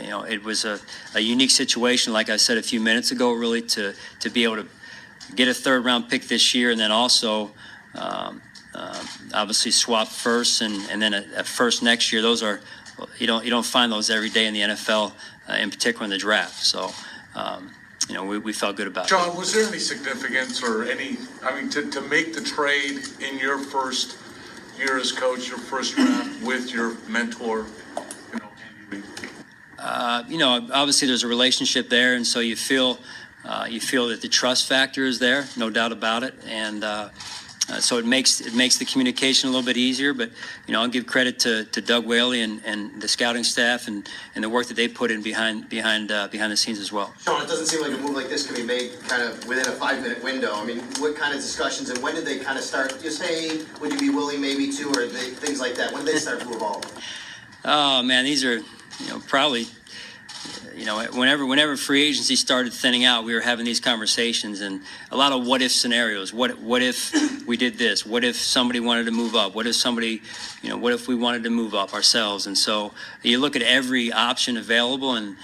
it was a unique situation, like I said a few minutes ago, really to be able to get a third-round pick this year, and then also obviously swap first and then a first next year. Those are you don't find those every day in the NFL, in particular in the draft. So we felt good about it. John, was there any significance or to make the trade in your first year as coach, your first draft with your mentor? Obviously there's a relationship there, and so you feel that the trust factor is there, no doubt about it, and so it makes the communication a little bit easier. But I'll give credit to Doug Whaley and the scouting staff and the work that they put in behind the scenes as well. Sean, it doesn't seem like a move like this can be made kind of within a 5-minute window. I mean, what kind of discussions and when did they kind of start? Just hey, would you be willing maybe to, or things like that? When did they start to evolve? Oh man, these are probably. Whenever free agency started thinning out, we were having these conversations and a lot of what if scenarios. What if we did this? What if somebody wanted to move up? What if we wanted to move up ourselves? And so you look at every option available, and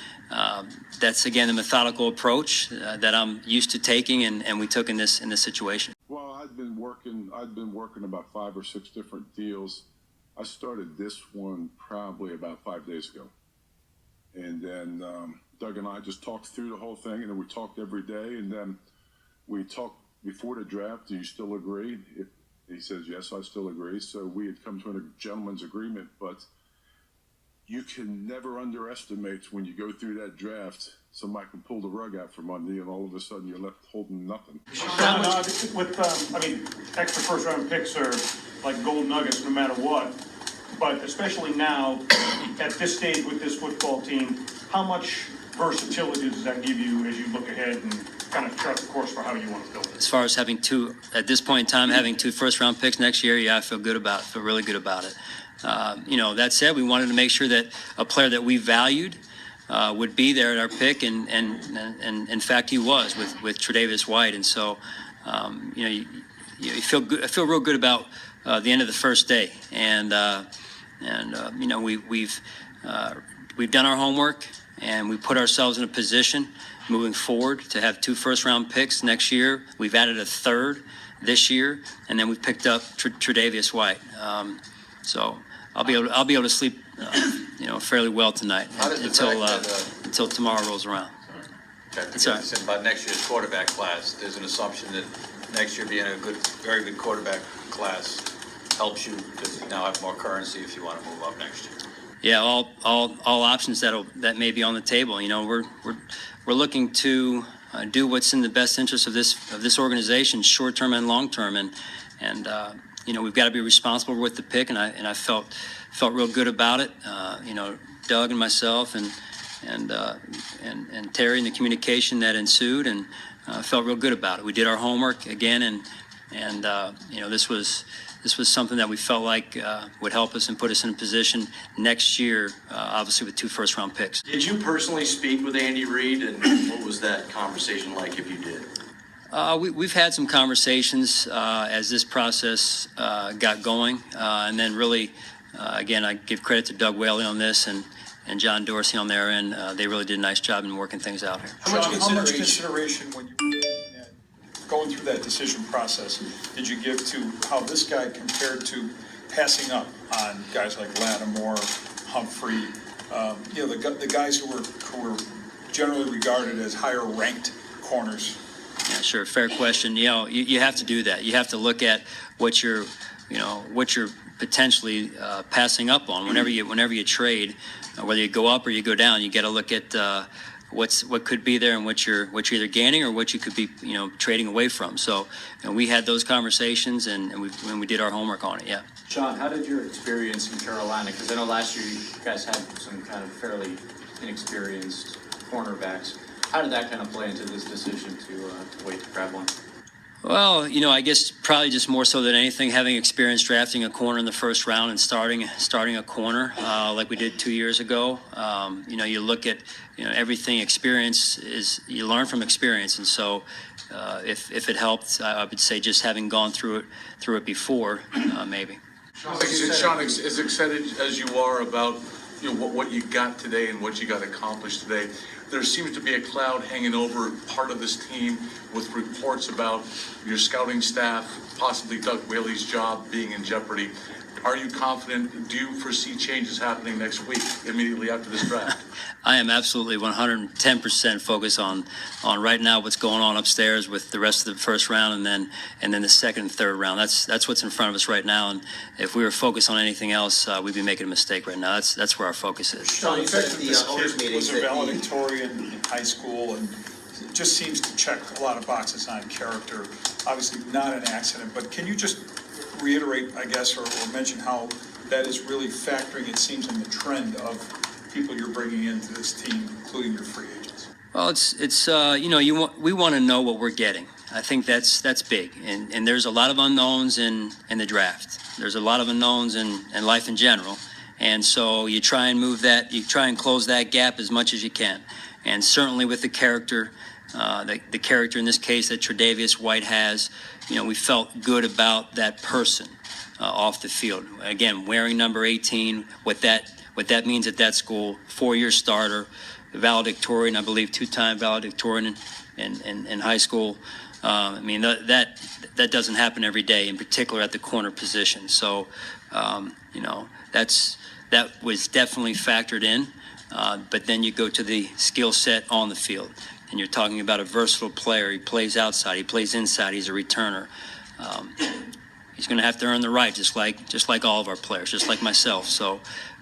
that's again the methodical approach that I'm used to taking, and we took in this situation. Well, I'd been working about 5 or 6 different deals. I started this one probably about 5 days ago. And then Doug and I just talked through the whole thing, and then we talked every day, and then we talked before the draft. Do you still agree? He says, yes, I still agree. So we had come to a gentleman's agreement, but you can never underestimate when you go through that draft, somebody can pull the rug out from under you, and all of a sudden you're left holding nothing. Extra first-round picks are like gold nuggets no matter what. But especially now, at this stage with this football team, how much versatility does that give you as you look ahead and kind of chart the course for how you want to build it? As far as having at this point in time, having 2 first-round picks next year, yeah, I feel good about it. Feel really good about it. That said, we wanted to make sure that a player that we valued would be there at our pick, and in fact, he was with Tre'Davious White. And so, you feel good. I feel real good about the end of the first day, and we've done our homework, and we put ourselves in a position moving forward to have 2 first-round picks next year. We've added a third this year, and then we've picked up Tre'Davious White. So I'll be able to sleep, fairly well tonight until tomorrow rolls around. That's right. About next year's quarterback class, there's an assumption that next year being a very good quarterback class helps you because you now have more currency if you want to move up next year. Yeah, all options that may be on the table. We're looking to do what's in the best interest of this organization, short term and long term, and we've got to be responsible with the pick, and I felt real good about it. Doug and myself and Terry and the communication that ensued, and felt real good about it. We did our homework again, and this was something that we felt like would help us and put us in a position next year, obviously with 2 first-round picks. Did you personally speak with Andy Reid, and what was that conversation like, if you did? We've had some conversations as this process got going, and then really, again, I give credit to Doug Whaley on this and John Dorsey on their end. They really did a nice job in working things out here. How much consideration when you going through that decision process did you give to how this guy compared to passing up on guys like Lattimore, Humphrey, the guys who were generally regarded as higher ranked corners? Yeah, sure. Fair question. You have to do that. You have to look at what you're potentially passing up on whenever you trade, whether you go up or you go down. You got to look at what could be there and what you're either gaining or what you could be trading away from. So we had those conversations and we did our homework on it. Yeah. Sean, how did your experience in Carolina? Because I know last year you guys had some kind of fairly inexperienced cornerbacks. How did that kind of play into this decision to wait to grab one? Well, I guess probably just more so than anything, having experience drafting a corner in the first round and starting a corner like we did 2 years ago. You look at everything. Experience is you learn from experience, and so if it helped, I would say just having gone through it before, maybe. Sean, as excited as you are about what you got today and what you got accomplished today. There seems to be a cloud hanging over part of this team with reports about your scouting staff, possibly Doug Whaley's job being in jeopardy. Are you confident? Do you foresee changes happening next week, immediately after this draft? I am absolutely 110% focused on right now what's going on upstairs with the rest of the first round and then the second and third round. That's what's in front of us right now. And if we were focused on anything else, we'd be making a mistake right now. That's where our focus is. Sean, you said to the This owners kid meetings was a that he, valedictorian in high school and just seems to check a lot of boxes on character. Obviously not an accident, but can you just reiterate, I guess, or mention how that is really factoring, it seems, in the trend of people you're bringing into this team, including your free agents? Well, it's we want to know what we're getting. I think that's big, and there's a lot of unknowns in the draft. There's a lot of unknowns in life in general, and so you try and move that, you try and close that gap as much as you can, and certainly with the character, the character in this case that Tre'Davious White has, we felt good about that person off the field. Again, wearing number 18, what that means at that school, 4-year starter, valedictorian, I believe 2-time valedictorian in high school. I mean, that doesn't happen every day, in particular at the corner position. So, that was definitely factored in. But then you go to the skill set on the field, and you're talking about a versatile player. He plays outside, he plays inside, he's a returner. He's going to have to earn the right, just like all of our players, just like myself. So,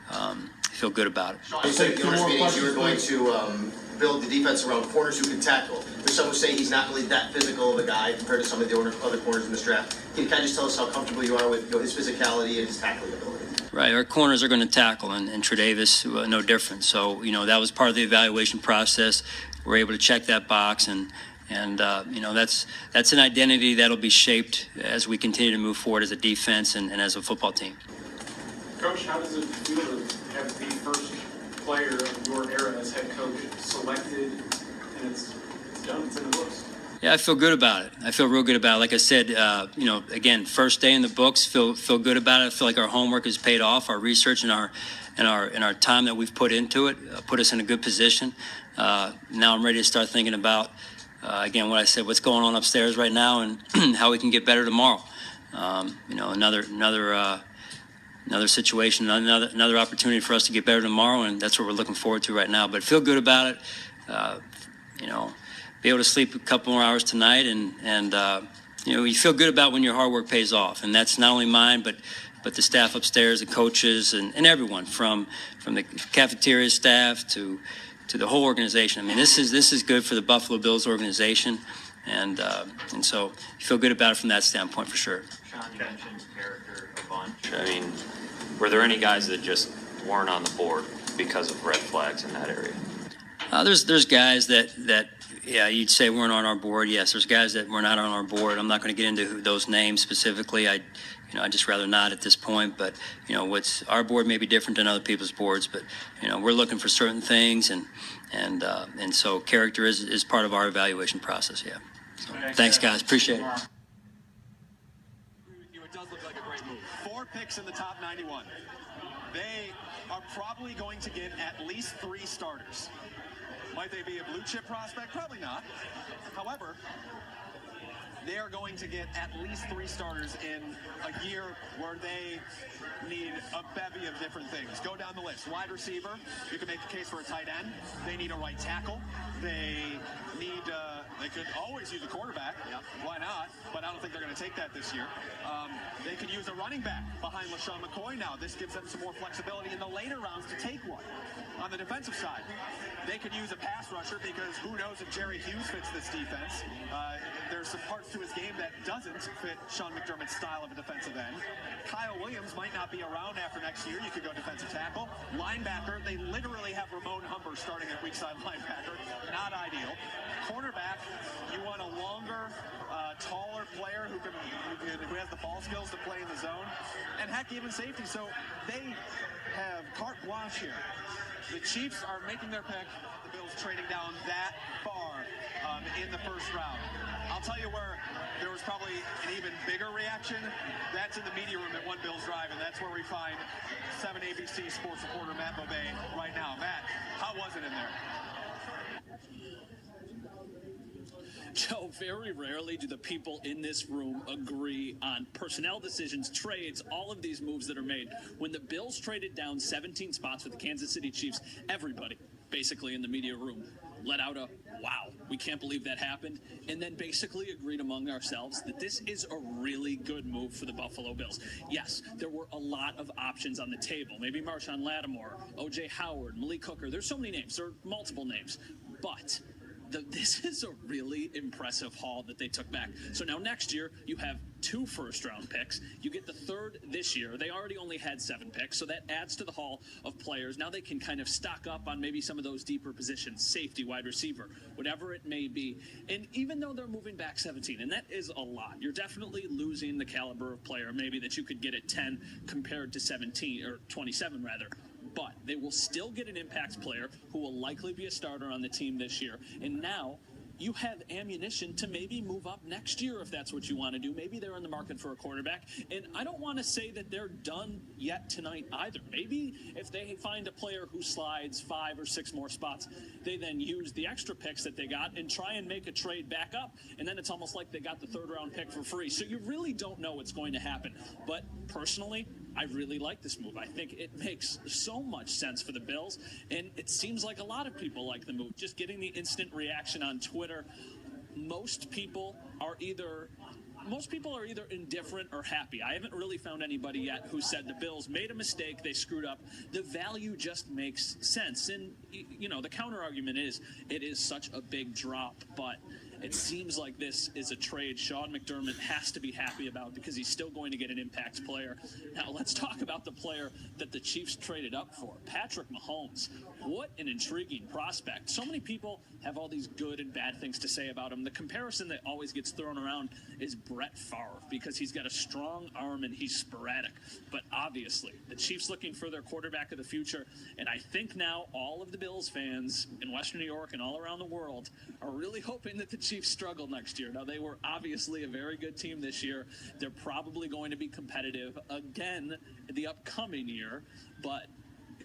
I feel good about it. you said at the owners meetings you were going to build the defense around corners who can tackle. There's some who say he's not really that physical of a guy compared to some of the other corners in this draft. Can you kind of just tell us how comfortable you are with his physicality and his tackling ability? Right, our corners are going to tackle, and Tre'Davious, no different. So, that was part of the evaluation process. We're able to check that box, and that's an identity that'll be shaped as we continue to move forward as a defense and as a football team. Coach, how does it feel to have the first player of your era as head coach selected, and it's done, it's in the books? Yeah, I feel good about it. I feel real good about it. Like I said, again, first day in the books, feel good about it. I feel like our homework has paid off. Our research and our time that we've put into it put us in a good position. Now I'm ready to start thinking about, again, what I said, what's going on upstairs right now and how we can get better tomorrow. Another situation, another opportunity for us to get better tomorrow, and that's what we're looking forward to right now. But feel good about it. Be able to sleep a couple more hours tonight, and you feel good about when your hard work pays off, and that's not only mine, but the staff upstairs, the coaches, and everyone from the cafeteria staff to the whole organization. I mean, this is good for the Buffalo Bills organization, and so you feel good about it from that standpoint for sure. Sean, you mentioned character a bunch. I mean, were there any guys that just weren't on the board because of red flags in that area? There's guys that you'd say weren't on our board. Yes, there's guys that were not on our board. I'm not going to get into those names specifically. I'd just rather not at this point. But what's our board may be different than other people's boards. But we're looking for certain things, and so character is part of our evaluation process. Yeah. So, thanks, guys. Appreciate it. It does look like a great move. 4 picks in the top 91. They are probably going to get at least 3 starters. Might they be a blue chip prospect? Probably not. However, they are going to get at least 3 starters in a year where they need a bevy of different things. Go down the list. Wide receiver, you can make a case for a tight end. They need a right tackle. They could always use a quarterback. Yep. Why not? But I don't think they're going to take that this year. They could use a running back behind LaShawn McCoy now. This gives them some more flexibility in the later rounds to take one. On the defensive side, they could use a pass rusher because who knows if Jerry Hughes fits this defense. There's some parts to his game that doesn't fit Sean McDermott's style of a defensive end. Kyle Williams might not be around after next year. You could go defensive tackle. Linebacker, they literally have Ramon Humber starting at weak side linebacker. Not ideal. Cornerback, you want a longer, taller player who has the ball skills to play in the zone. And heck, even safety. So they have carte blanche here The Chiefs are making their pick. The Bills trading down that far in the first round. I'll tell you where there was probably an even bigger reaction. That's in the media room at One Bills Drive, and that's where we find 7 ABC sports reporter Matt Bobet right now. Matt, how was it in there? Joe, very rarely do the people in this room agree on personnel decisions, trades, all of these moves that are made. When the Bills traded down 17 spots with the Kansas City Chiefs, everybody, basically in the media room, let out a, wow, we can't believe that happened, and then basically agreed among ourselves that this is a really good move for the Buffalo Bills. Yes, there were a lot of options on the table. Maybe Marshawn Lattimore, O.J. Howard, Malik Hooker. There's so many names. There are multiple names. But this is a really impressive haul that they took back. So now next year, you have 2 first-round picks. You get the 3rd this year. They already only had 7 picks, so that adds to the haul of players. Now they can kind of stock up on maybe some of those deeper positions, safety, wide receiver, whatever it may be. And even though they're moving back 17, and that is a lot, you're definitely losing the caliber of player maybe that you could get at 10 compared to 17, or 27 rather. But they will still get an impact player who will likely be a starter on the team this year. And now you have ammunition to maybe move up next year if that's what you want to do. Maybe they're in the market for a quarterback. And I don't want to say that they're done yet tonight either. Maybe if they find a player who slides 5 or 6 more spots, they then use the extra picks that they got and try and make a trade back up. And then it's almost like they got the 3rd round pick for free. So you really don't know what's going to happen. But personally, I really like this move. I think it makes so much sense for the Bills, and it seems like a lot of people like the move. Just getting the instant reaction on Twitter, most people are either indifferent or happy. I haven't really found anybody yet who said the Bills made a mistake, they screwed up. The value just makes sense. And, you know, the counter argument is it is such a big drop, but it seems like this is a trade Sean McDermott has to be happy about because he's still going to get an impact player. Now, let's talk about the player that the Chiefs traded up for, Patrick Mahomes. What an intriguing prospect. So many people have all these good and bad things to say about him. The comparison that always gets thrown around is Brett Favre because he's got a strong arm and he's sporadic. But obviously, the Chiefs looking for their quarterback of the future, and I think now all of the Bills fans in Western New York and all around the world are really hoping that the Chiefs struggle next year. Now, they were obviously a very good team this year. They're probably going to be competitive again the upcoming year, but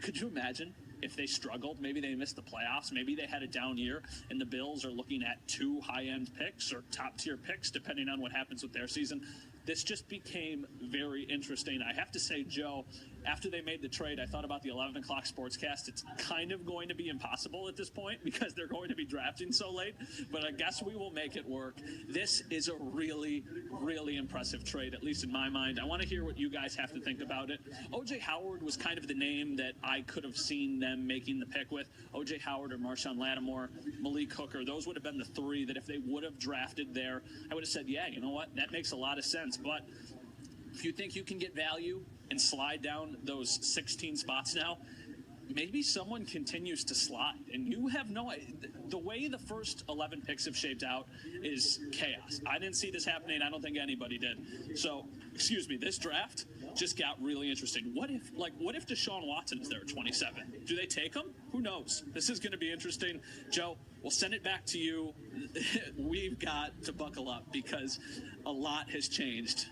could you imagine if they struggled? Maybe they missed the playoffs. Maybe they had a down year, and the Bills are looking at 2 high-end picks or top-tier picks, depending on what happens with their season. This just became very interesting. I have to say, Joe, after they made the trade, I thought about the 11 o'clock sportscast. It's kind of going to be impossible at this point because they're going to be drafting so late, but I guess we will make it work. This is a really, really impressive trade, at least in my mind. I want to hear what you guys have to think about it. O.J. Howard was kind of the name that I could have seen them making the pick with. O.J. Howard or Marshawn Lattimore, Malik Hooker, those would have been the 3 that if they would have drafted there, I would have said, yeah, you know what, that makes a lot of sense. But if you think you can get value and slide down those 16 spots now, maybe someone continues to slide. And you have no idea. The way the first 11 picks have shaped out is chaos. I didn't see this happening. I don't think anybody did. So, this draft just got really interesting. What if Deshaun Watson is there at 27? Do they take him? Who knows? This is going to be interesting. Joe, we'll send it back to you. We've got to buckle up because a lot has changed